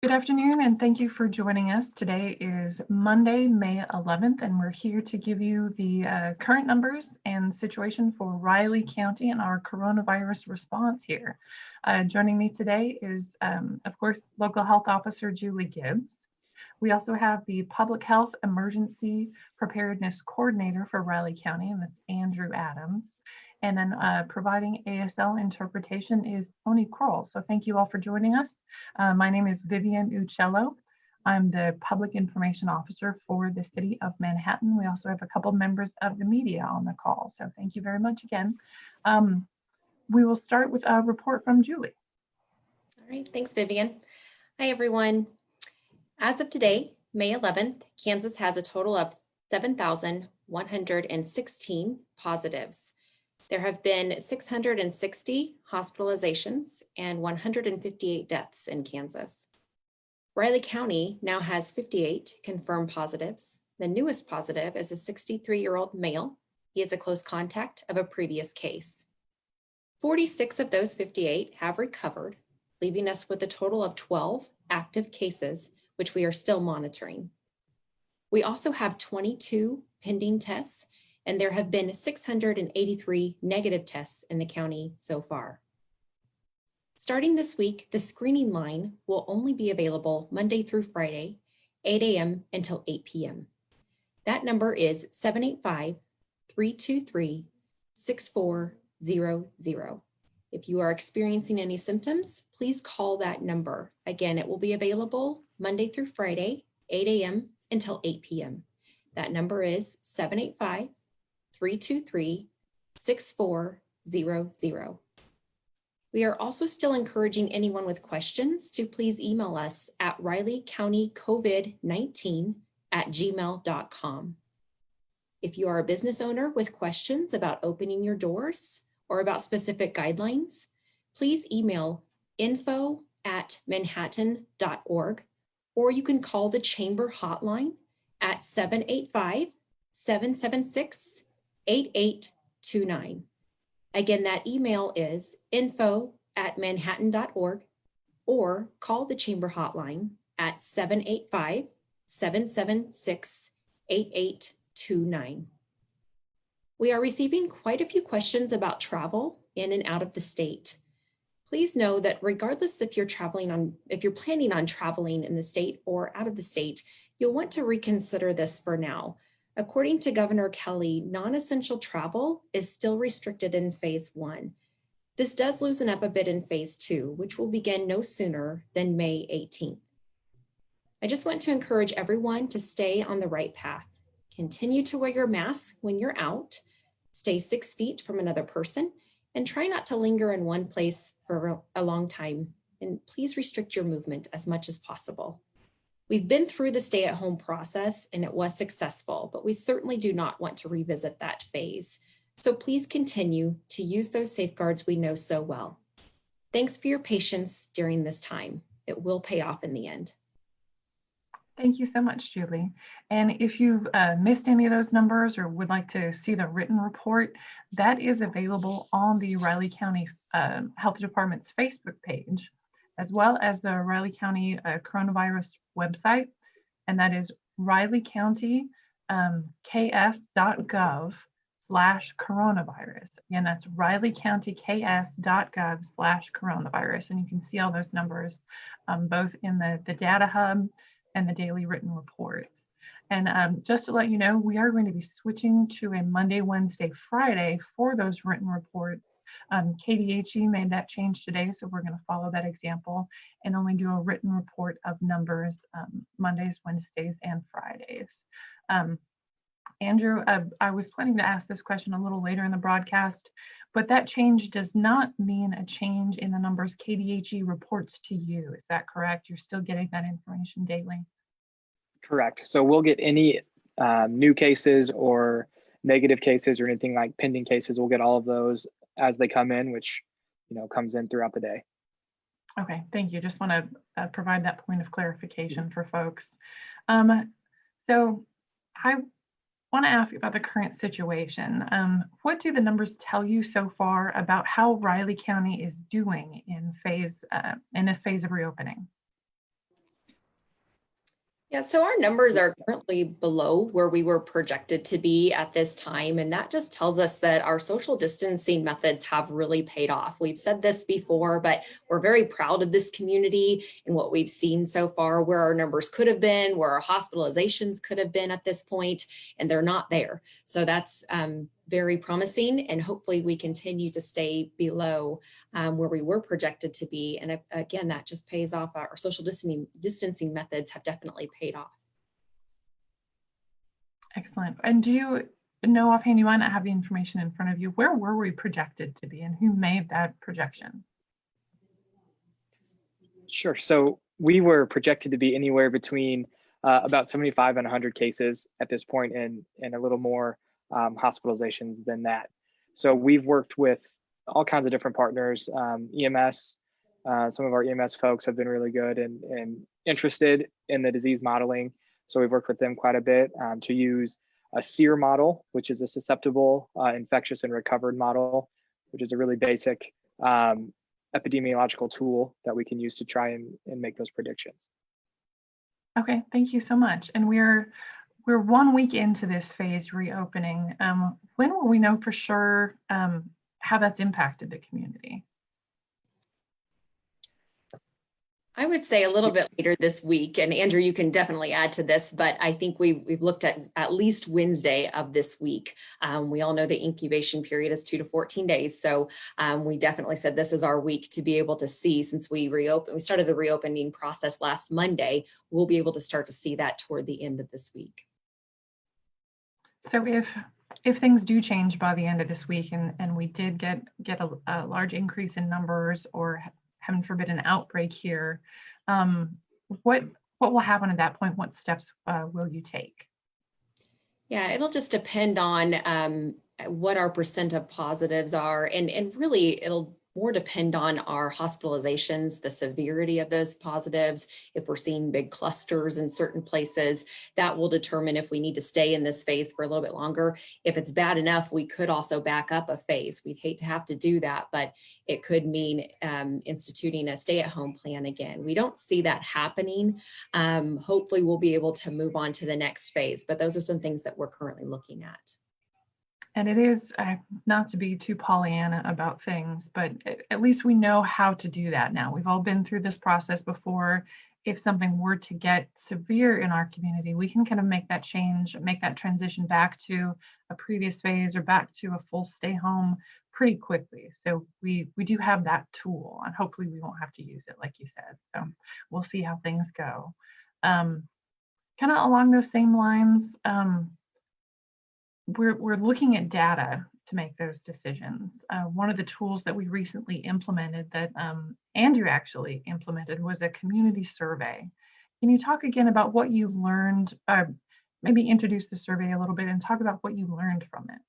Good afternoon, and thank you for joining us. Today is Monday, May 11th, and we're here to give you the current numbers and situation for Riley County and our coronavirus response here. Joining me today is, of course, Local Health Officer Julie Gibbs. We also have the Public Health Emergency Preparedness Coordinator for Riley County, and that's Andrew Adams. And then providing ASL interpretation is Tony Kroll. So thank you all for joining us. My name is Vivian Uccello. I'm the Public Information Officer for the City of Manhattan. We also have a couple members of the media on the call. So thank you very much again. We will start with a report from Julie. All right, thanks, Vivian. Hi, everyone. As of today, May 11th, Kansas has a total of 7,116 positives. There have been 660 hospitalizations and 158 deaths in Kansas. Riley County now has 58 confirmed positives. The newest positive is a 63-year-old male. He is a close contact of a previous case. 46 of those 58 have recovered, leaving us with a total of 12 active cases, which we are still monitoring. We also have 22 pending tests, and there have been 683 negative tests in the county so far. Starting this week, the screening line will only be available Monday through Friday, 8 a.m. until 8 p.m. That number is 785-323-6400. If you are experiencing any symptoms, please call that number. Again, it will be available Monday through Friday, 8 a.m. until 8 p.m. That number is 785-323-6400. We are also still encouraging anyone with questions to please email us at rileycountycovid19@gmail.com. If you are a business owner with questions about opening your doors or about specific guidelines, please email info@manhattan.org, or you can call the chamber hotline at 785-776-8829. Again, that email is info@manhattan.org, or call the chamber hotline at 785-776-8829. We are receiving quite a few questions about travel in and out of the state. Please know that regardless if you're planning on traveling in the state or out of the state, you'll want to reconsider this for now. According to Governor Kelly, non-essential travel is still restricted in phase 1. This does loosen up a bit in phase 2, which will begin no sooner than May 18th. I just want to encourage everyone to stay on the right path. Continue to wear your mask when you're out, stay 6 feet from another person, and try not to linger in one place for a long time. And please restrict your movement as much as possible. We've been through the stay-at-home process and it was successful, but we certainly do not want to revisit that phase. So please continue to use those safeguards we know so well. Thanks for your patience during this time. It will pay off in the end. Thank you so much, Julie. And if you've missed any of those numbers or would like to see the written report, that is available on the Riley County Health Department's Facebook page, as well as the Riley County coronavirus website, and that is rileycountyks.gov/coronavirus. Again, that's rileycountyks.gov/coronavirus. And you can see all those numbers both in the data hub and the daily written reports. And just to let you know, we are going to be switching to a Monday, Wednesday, Friday for those written reports. KDHE made that change today, so we're going to follow that example and only do a written report of numbers Mondays, Wednesdays, and Fridays. Andrew, I was planning to ask this question a little later in the broadcast, but that change does not mean a change in the numbers KDHE reports to you. Is that correct? You're still getting that information daily? Correct. So we'll get any new cases or negative cases or anything like pending cases. We'll get all of those as they come in, which comes in throughout the day. Okay, thank you. Just want to provide that point of clarification for folks. So I want to ask about the current situation. What do the numbers tell you so far about how Riley County is doing in this phase of reopening? Yeah, so our numbers are currently below where we were projected to be at this time. And that just tells us that our social distancing methods have really paid off. We've said this before, but we're very proud of this community and what we've seen so far, where our numbers could have been, where our hospitalizations could have been at this point, and they're not there. So that's very promising. And hopefully we continue to stay below where we were projected to be. And again, that just pays off. Our social distancing methods have definitely paid off. Excellent. And do you know offhand, you might not have the information in front of you, where were we projected to be and who made that projection? Sure. So we were projected to be anywhere between about 75 and 100 cases at this point, and a little more hospitalizations than that. So we've worked with all kinds of different partners, EMS. Some of our EMS folks have been really good and interested in the disease modeling. So we've worked with them quite a bit to use a SEER model, which is a susceptible, infectious, and recovered model, which is a really basic epidemiological tool that we can use to try and make those predictions. Okay, thank you so much. And we're 1 week into this phased reopening. When will we know for sure how that's impacted the community? I would say a little bit later this week, and Andrew, you can definitely add to this, but I think we've looked at least Wednesday of this week. We all know the incubation period is 2 to 14 days. So we definitely said this is our week to be able to see, since we started the reopening process last Monday, we'll be able to start to see that toward the end of this week. So if things do change by the end of this week and we did get a large increase in numbers, or heaven forbid an outbreak here, what will happen at that point? What steps will you take? Yeah, it'll just depend on what our percent of positives are, and really it'll more depend on our hospitalizations, the severity of those positives. If we're seeing big clusters in certain places, that will determine if we need to stay in this phase for a little bit longer. If it's bad enough, we could also back up a phase. We'd hate to have to do that, but it could mean instituting a stay-at-home plan again. We don't see that happening. Hopefully we'll be able to move on to the next phase, but those are some things that we're currently looking at. And it is, not to be too Pollyanna about things, but at least we know how to do that now. We've all been through this process before. If something were to get severe in our community, we can kind of make that change, make that transition back to a previous phase or back to a full stay home pretty quickly. So we do have that tool, and hopefully we won't have to use it, like you said. So we'll see how things go. Kind of along those same lines, we're looking at data to make those decisions. One of the tools that we recently implemented that Andrew actually implemented was a community survey. Can you talk again about what you learned, maybe introduce the survey a little bit and talk about what you learned from it?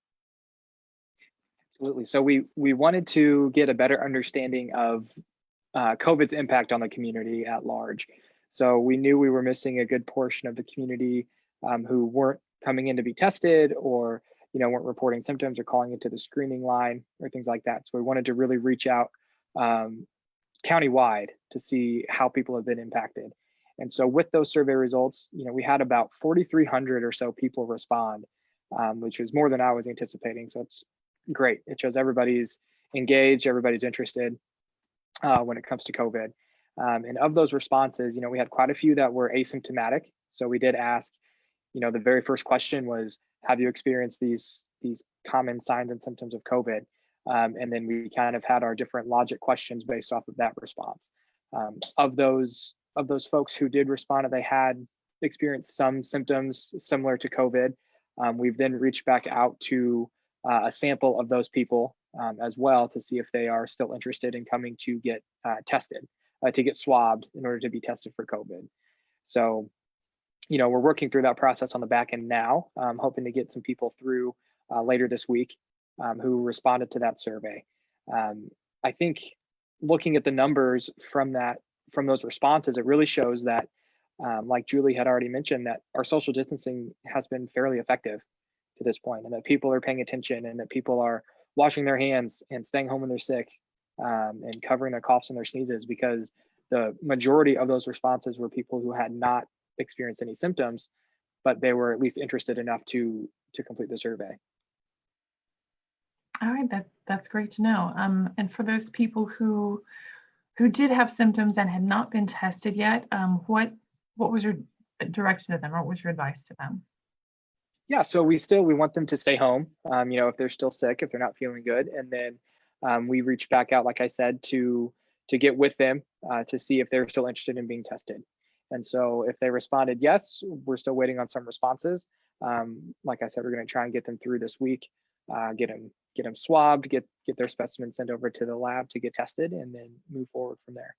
Absolutely. So we wanted to get a better understanding of COVID's impact on the community at large. So we knew we were missing a good portion of the community who weren't coming in to be tested, or weren't reporting symptoms or calling into the screening line or things like that. So we wanted to really reach out countywide to see how people have been impacted. And so with those survey results, we had about 4,300 or so people respond, which was more than I was anticipating. So it's great. It shows everybody's engaged, everybody's interested when it comes to COVID. And of those responses, we had quite a few that were asymptomatic. So we did ask, the very first question was, have you experienced these common signs and symptoms of COVID? And then we kind of had our different logic questions based off of that response. Of those folks who did respond, they had experienced some symptoms similar to COVID. We've then reached back out to a sample of those people as well to see if they are still interested in coming to get tested, to get swabbed in order to be tested for COVID. So we're working through that process on the back end now, hoping to get some people through later this week who responded to that survey. I think looking at the numbers from those responses, it really shows that, like Julie had already mentioned, that our social distancing has been fairly effective to this point, and that people are paying attention, and that people are washing their hands and staying home when they're sick, and covering their coughs and their sneezes, because the majority of those responses were people who had not experienced any symptoms, but they were at least interested enough to complete the survey. All right, that's great to know. And for those people who did have symptoms and had not been tested yet, what was your direction to them, or what was your advice to them? Yeah, so we want them to stay home, if they're still sick, if they're not feeling good. And then we reached back out, like I said, to get with them to see if they're still interested in being tested. And so if they responded yes, we're still waiting on some responses. Like I said, we're going to try and get them through this week, get them swabbed, get their specimens sent over to the lab to get tested, and then move forward from there.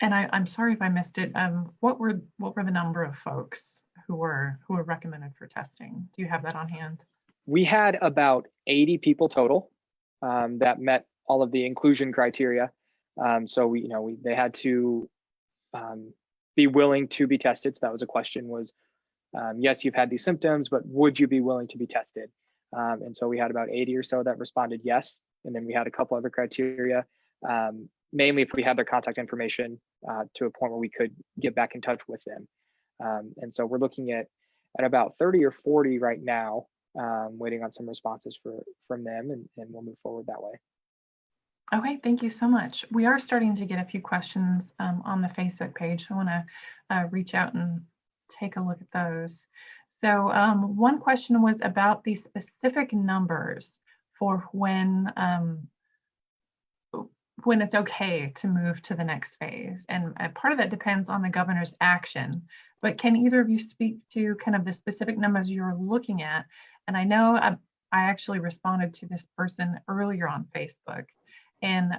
And I'm sorry if I missed it. What were the number of folks who were recommended for testing? Do you have that on hand? We had about 80 people total that met all of the inclusion criteria. So they had to be willing to be tested. So that was a question was, yes, you've had these symptoms, but would you be willing to be tested? And so we had about 80 or so that responded yes. And then we had a couple other criteria, mainly if we had their contact information to a point where we could get back in touch with them. And so we're looking at about 30 or 40 right now, waiting on some responses from them, and we'll move forward that way. Okay, thank you so much. We are starting to get a few questions on the Facebook page. I want to reach out and take a look at those. So one question was about the specific numbers for when it's okay to move to the next phase. And part of that depends on the governor's action. But can either of you speak to kind of the specific numbers you're looking at? And I know I actually responded to this person earlier on Facebook. And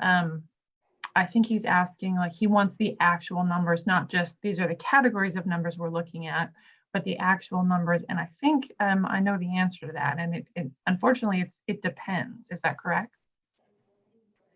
I think he's asking, like, he wants the actual numbers, not just these are the categories of numbers we're looking at, but the actual numbers. And I think I know the answer to that. And it unfortunately, it depends. Is that correct?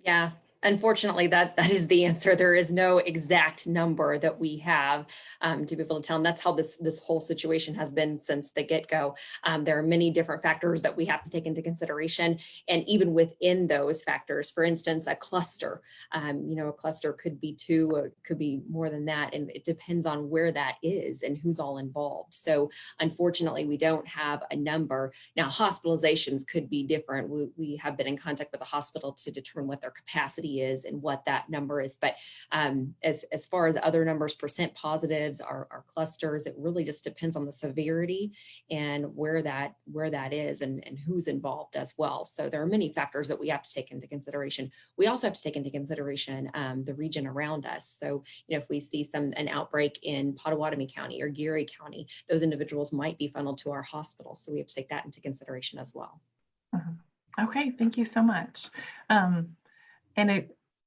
Yeah. Unfortunately, that is the answer. There is no exact number that we have to be able to tell. And that's how this whole situation has been since the get-go. There are many different factors that we have to take into consideration. And even within those factors, for instance, a cluster, a cluster could be two, or could be more than that. And it depends on where that is and who's all involved. So unfortunately, we don't have a number. Now, hospitalizations could be different. We have been in contact with the hospital to determine what their capacity is and what that number is. But as far as other numbers, percent positives, our clusters, it really just depends on the severity and where that is and who's involved as well. So there are many factors that we have to take into consideration. We also have to take into consideration the region around us. So, if we see an outbreak in Pottawatomie County or Geary County, those individuals might be funneled to our hospital. So we have to take that into consideration as well. Okay, thank you so much.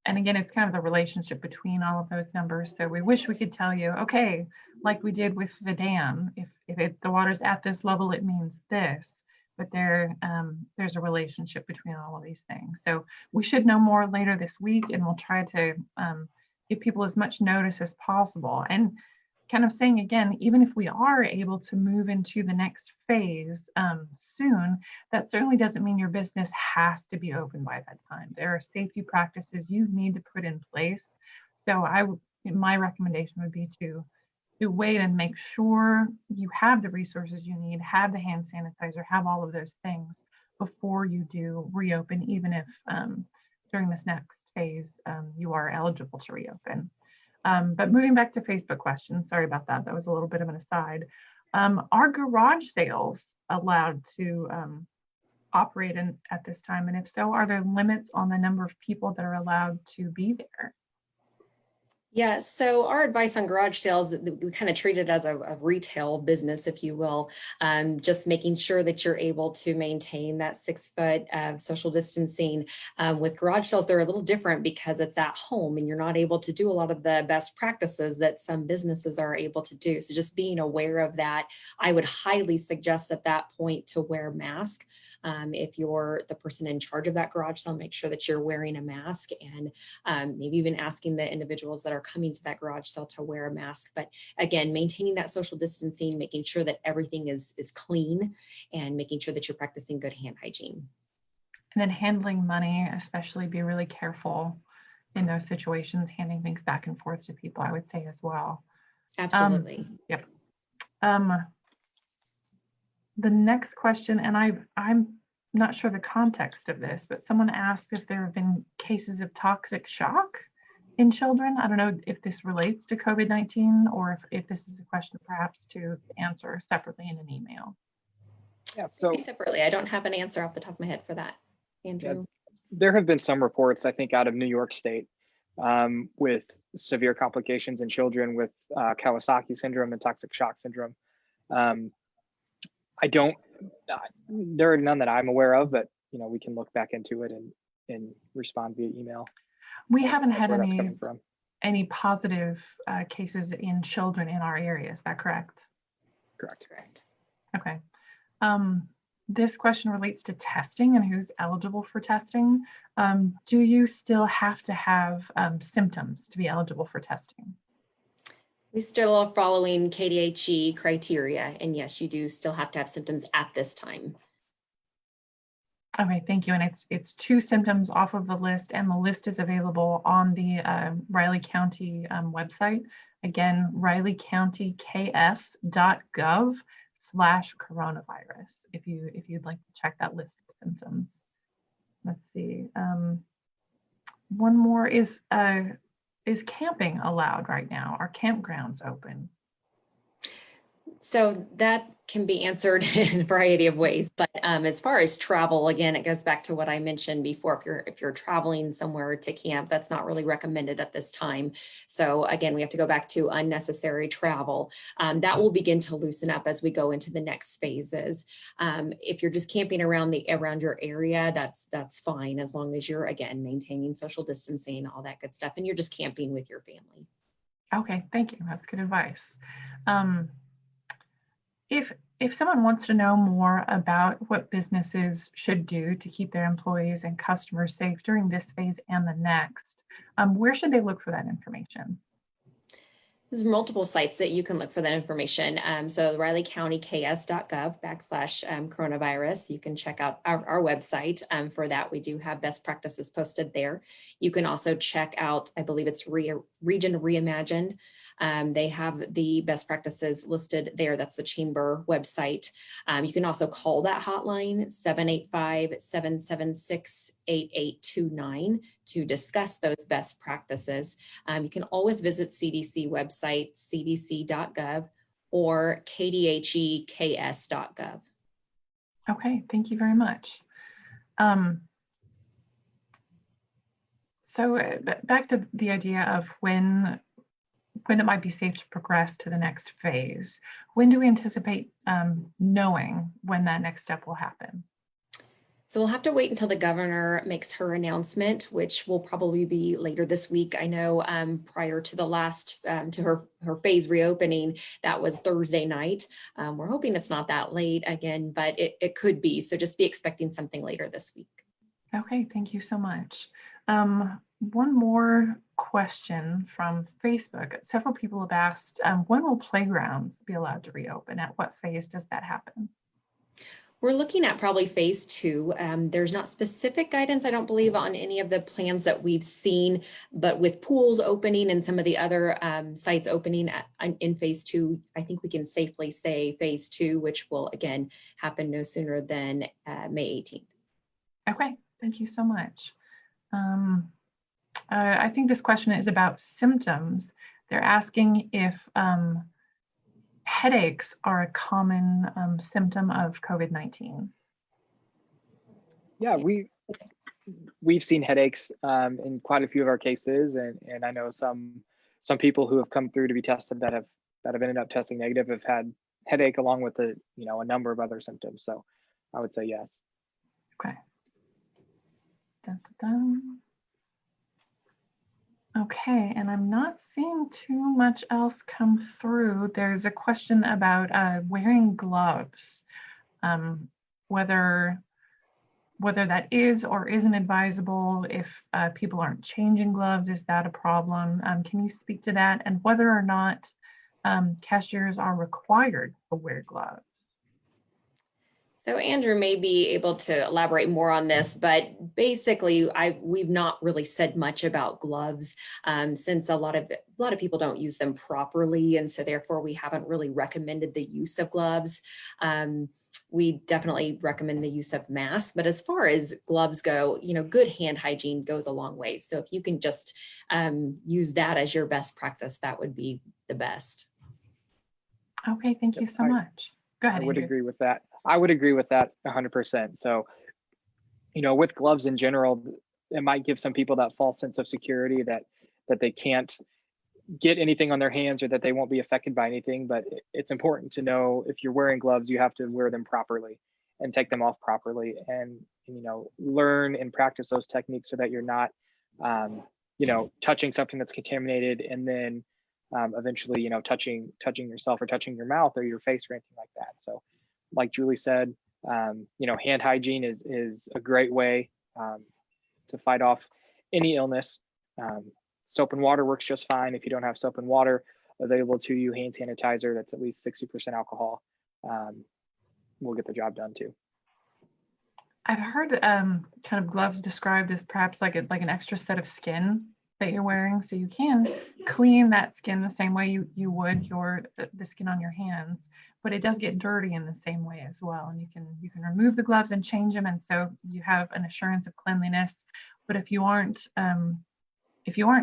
And again, it's kind of the relationship between all of those numbers. So we wish we could tell you, okay, like we did with the dam, if the water's at this level, it means this. But there's a relationship between all of these things. So we should know more later this week, and we'll try to give people as much notice as possible. And kind of saying again, even if we are able to move into the next phase soon, that certainly doesn't mean your business has to be open by that time. There are safety practices you need to put in place. So my recommendation would be to wait and make sure you have the resources you need, have the hand sanitizer, have all of those things before you do reopen, even if during this next phase you are eligible to reopen. But moving back to Facebook questions, sorry about that. That was a little bit of an aside. Are garage sales allowed to operate at this time? And if so, are there limits on the number of people that are allowed to be there? Yeah, so our advice on garage sales, we kind of treat it as a retail business, if you will, just making sure that you're able to maintain that 6 foot social distancing. With garage sales, they're a little different because it's at home and you're not able to do a lot of the best practices that some businesses are able to do. So just being aware of that, I would highly suggest at that point to wear a mask. If you're the person in charge of that garage sale, make sure that you're wearing a mask, and maybe even asking the individuals that are coming to that garage sale to wear a mask. But again, maintaining that social distancing, making sure that everything is clean, and making sure that you're practicing good hand hygiene. And then handling money, especially be really careful in those situations, handing things back and forth to people, I would say as well. Absolutely. Yep. The next question, and I'm not sure the context of this, but someone asked if there have been cases of toxic shock in children. I don't know if this relates to COVID-19 or if this is a question perhaps to answer separately in an email. Yeah, so Separately, I don't have an answer off the top of my head for that, Andrew. there have been some reports, I think, out of New York State with severe complications in children with Kawasaki syndrome and toxic shock syndrome. There are none that I'm aware of, but we can look back into it and respond via email. We haven't had where that's coming from. any positive cases in children in our area. Is that correct? Correct. Okay. This question relates to testing and who's eligible for testing. Do you still have to have symptoms to be eligible for testing? We still are following KDHE criteria, and yes, you do still have to have symptoms at this time. Okay, thank you. And it's 2 symptoms off of the list, and the list is available on the Riley County website. Again, rileycountyks.gov/coronavirus if you'd like to check that list of symptoms. Let's see. One more is camping allowed right now? Are campgrounds open? So that can be answered in a variety of ways, but as far as travel, again, it goes back to what I mentioned before. If you're traveling somewhere to camp, that's not really recommended at this time. So again, we have to go back to unnecessary travel. That will begin to loosen up as we go into the next phases. If you're just camping around your area, that's fine, as long as you're, again, maintaining social distancing, all that good stuff, and you're just camping with your family. Okay, thank you. That's good advice. If someone wants to know more about what businesses should do to keep their employees and customers safe during this phase and the next, where should they look for that information? There's multiple sites that you can look for that information. So rileycountyks.gov/coronavirus. You can check out our website. For that, we do have best practices posted there. You can also check out, I believe it's Region Reimagined. They have the best practices listed there. That's the chamber website. You can also call that hotline 785-776-8829 to discuss those best practices. You can always visit CDC website, cdc.gov, or kdheks.gov. Okay, thank you very much. So back to the idea of when it might be safe to progress to the next phase. When do we anticipate knowing when that next step will happen? So we'll have to wait until the governor makes her announcement, which will probably be later this week. I know prior to the last, to her phase reopening, that was Thursday night. We're hoping it's not that late again, but it could be. So just be expecting something later this week. Okay, thank you so much. One more question from Facebook. Several people have asked, when will playgrounds be allowed to reopen? At what phase does that happen? We're looking at probably phase 2. There's not specific guidance, I don't believe, on any of the plans that we've seen, but with pools opening and some of the other sites opening in phase 2, I think we can safely say phase 2, which will again happen no sooner than May 18th. Okay, thank you so much. I think this question is about symptoms. They're asking if headaches are a common symptom of COVID-19. Yeah, we've seen headaches in quite a few of our cases, and I know some people who have come through to be tested that have ended up testing negative have had headache along with a number of other symptoms. So I would say yes. Okay. Dun, dun, dun. Okay, and I'm not seeing too much else come through. There's a question about wearing gloves, whether that is or isn't advisable. If people aren't changing gloves, is that a problem? Can you speak to that, and whether or not cashiers are required to wear gloves? So Andrew may be able to elaborate more on this, but basically we've not really said much about gloves since a lot of people don't use them properly. And so therefore we haven't really recommended the use of gloves. We definitely recommend the use of masks, but as far as gloves go, good hand hygiene goes a long way. So if you can just use that as your best practice, that would be the best. Okay, thank you so much. Go ahead, I would Andrew. agree with that. I would agree with that 100%. So, with gloves in general, it might give some people that false sense of security that they can't get anything on their hands or that they won't be affected by anything. But it's important to know if you're wearing gloves, you have to wear them properly and take them off properly, and learn and practice those techniques so that you're not, touching something that's contaminated and then eventually, touching yourself or touching your mouth or your face or anything like that. So, like Julie said, hand hygiene is a great way to fight off any illness. Soap and water works just fine. If you don't have soap and water available to you, hand sanitizer that's at least 60% alcohol will get the job done too. I've heard kind of gloves described as perhaps like an extra set of skin that you're wearing, so you can clean that skin the same way you would the skin on your hands, but it does get dirty in the same way as well. And you can remove the gloves and change them, and so you have an assurance of cleanliness. But if you aren't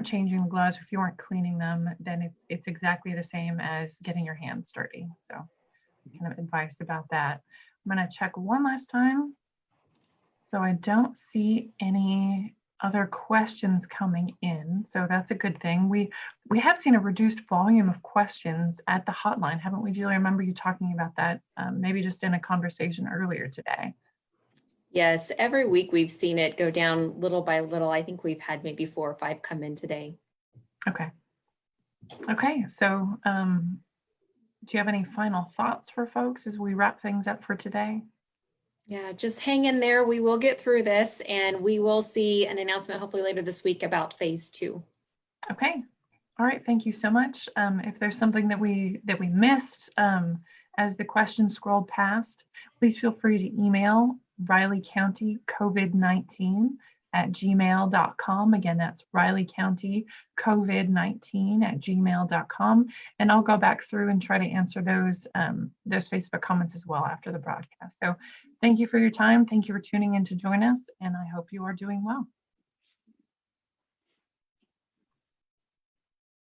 changing the gloves, if you aren't cleaning them, then it's exactly the same as getting your hands dirty. So kind of advice about that. I'm going to check one last time. So I don't see any other questions coming in, so that's a good thing. We have seen a reduced volume of questions at the hotline, haven't we, Julie? I remember you talking about that maybe just in a conversation earlier today. Yes, every week we've seen it go down little by little. I think we've had maybe 4 or 5 come in today. Okay, so do you have any final thoughts for folks as we wrap things up for today? Yeah, just hang in there. We will get through this, and we will see an announcement hopefully later this week about phase 2. Okay. All right. Thank you so much. If there's something that we missed as the questions scrolled past, please feel free to email Riley County COVID-19 at gmail.com. Again, that's Riley County COVID-19 at gmail.com. And I'll go back through and try to answer those Facebook comments as well after the broadcast. So thank you for your time. Thank you for tuning in to join us, and I hope you are doing well.